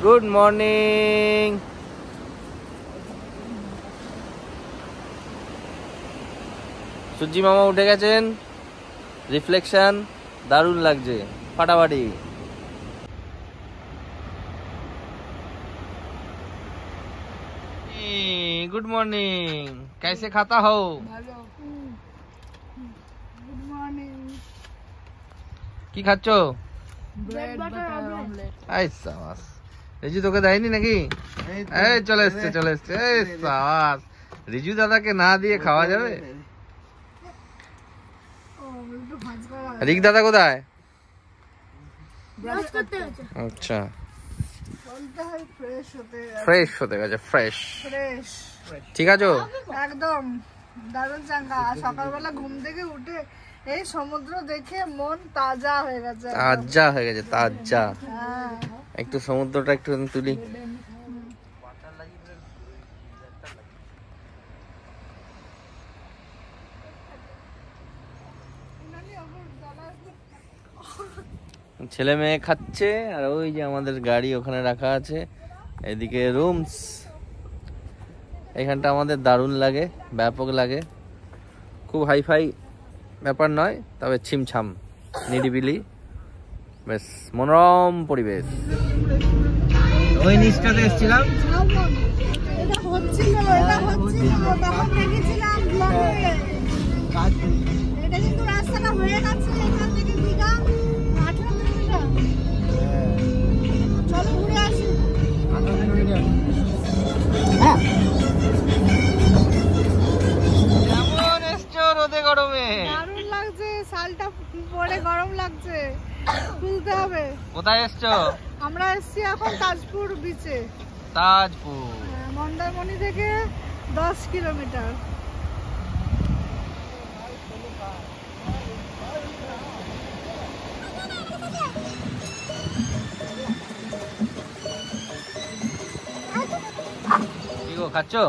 Good morning. সূর্যি মামা উঠে গেছেন, রিফ্লেকশন দারুণ লাগছে, ফাটাফাটি। गुड मॉर्निंग, कैसे खाता हो? Good morning. কি খাচ্ছো? Bread butter omelette. এই সাবাস, রিজু তোকে দেয়নি নাকি? এই চলে এসছে চলে এসছে। এই সাবাস, রিজু দাদাকে না দিয়ে খাওয়া যাবে? রিক দাদা কোথায়? ব্রাশ করতে গেছে। আচ্ছা, বলতে হয় ফ্রেশ হতে। ফ্রেশ হতে গেছে। ফ্রেশ ফ্রেশ ঠিক আছো? একদম দারুণ চাঙ্গা। সকালবেলা ঘুম থেকে উঠে এই সমুদ্র দেখে মন তাজা হয়ে গেছে। তাজা হয়ে গেছে, তাজা। হ্যাঁ, একটু সমুদ্রটা একটু তুলি। ছেলে মেয়ে খাচ্ছে, আর ওই যে আমাদের গাড়ি ওখানে রাখা আছে, এদিকে রুমস। এখানটা আমাদের দারুণ লাগে, ব্যাপক লাগে। খুব হাইফাই ব্যাপার নয়, তবে ছিমছাম নিরিবিলি, বেশ মনোরম পরিবেশ। ওই নিচটাতে এসেছিলাম, এটা হচ্ছিল তখন দেখেছিলাম ব্লগে। এটা কিন্তু রাস্তাটা হয়ে গেছে এখান থেকে দীঘা 18 কিলোমিটার। চলো ঘুরে আসি। কেমন এসছো রোদে গরমে? দারুণ লাগছে, শালটা পরে গরম লাগছে, খুলতে হবে। কোথায় এসছো? আমরা এসছি এখন তাজপুর বিচে। তাজপুর। মন্দারমণি থেকে 10 কিলোমিটার। কি গো খাচ্ছো?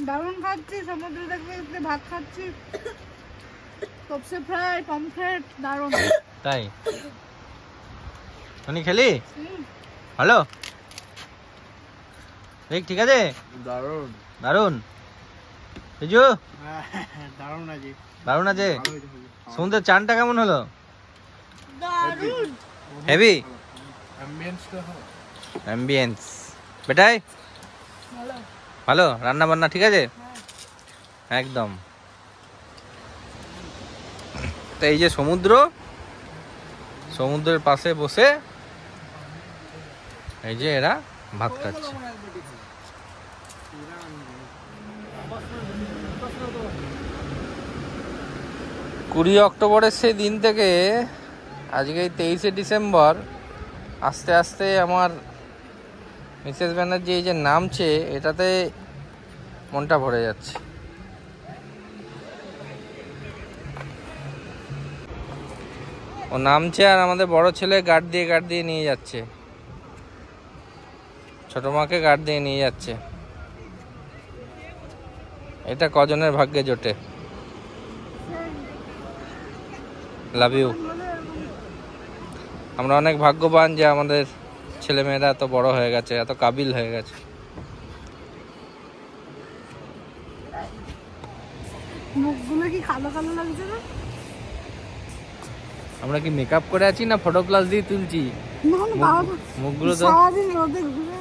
দারুণ খাচ্ছি, সমুদ্র দেখতে দেখতে ভাত খাচ্ছি, তপসে ফ্রাই, পমফ্রেট, দারুণ। তাই উনি খেলি ভালো? ঠিক আছে, দারুণ দারুণ। রিজু দারুণ আছে, দারুণ আছে। সমুদ্রের চানটা কেমন হলো? দারুণ হেভি অ্যাম্বিয়েন্সটা অ্যাম্বিয়েন্স। বেটাই ভালো। ভালো, রান্না বান্না ঠিক আছে একদম। তো এই যে সমুদ্র, সমুদ্রের পাশে বসে এই যে এরা ভাত খাচ্ছে। 20 অক্টোবরের সেই দিন থেকে আজকে 23শে ডিসেম্বর, আস্তে আস্তে আমার মিসেস ব্যানার্জি এই যে নামছে, এটাতে মনটা ভরে যাচ্ছে। ও নামছে আর আমাদের বড় ছেলে গার্ড দিয়ে নিয়ে যাচ্ছে, ছোট মাকে গার্ড দিয়ে নিয়ে যাচ্ছে। এটা কজনের ভাগ্যে জোটে। Love you. আমরা অনেক ভাগ্যবান যে আমাদের ছেলেমেয়েরা এত বড় হয়ে গেছে, এত কাবিল হয়ে গেছে। মুখগুলো কি কালো কালো লাগছে না? আমরা কি মেকআপ করে আছি না ফটো ক্লাস দিয়ে তুলছি? না না বাবা, মুখগুলো তো সারাদিন রোদে ঘুরে।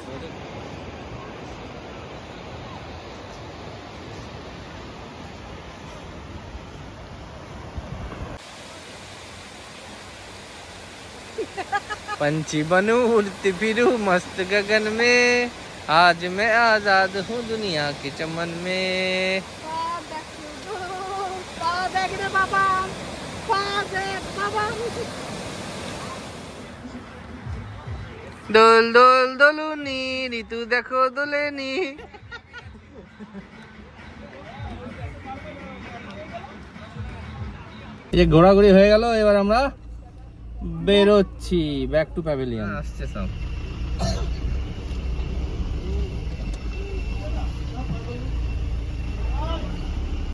पंछी बनूं उड़ती फिरूं मस्त गगन में, आज मैं आजाद हूँ दुनिया के चमन में। দেখ রে বাবা, পা দেখ বাবা। দোল দোল দোলুনি ঋতু দেখো দোলেনি। এই যে ঘোরাঘুরি হয়ে গেল, এবার আমরা বেরোচ্ছি ব্যাক টু প্যাভিলিয়ন। আসছে সব।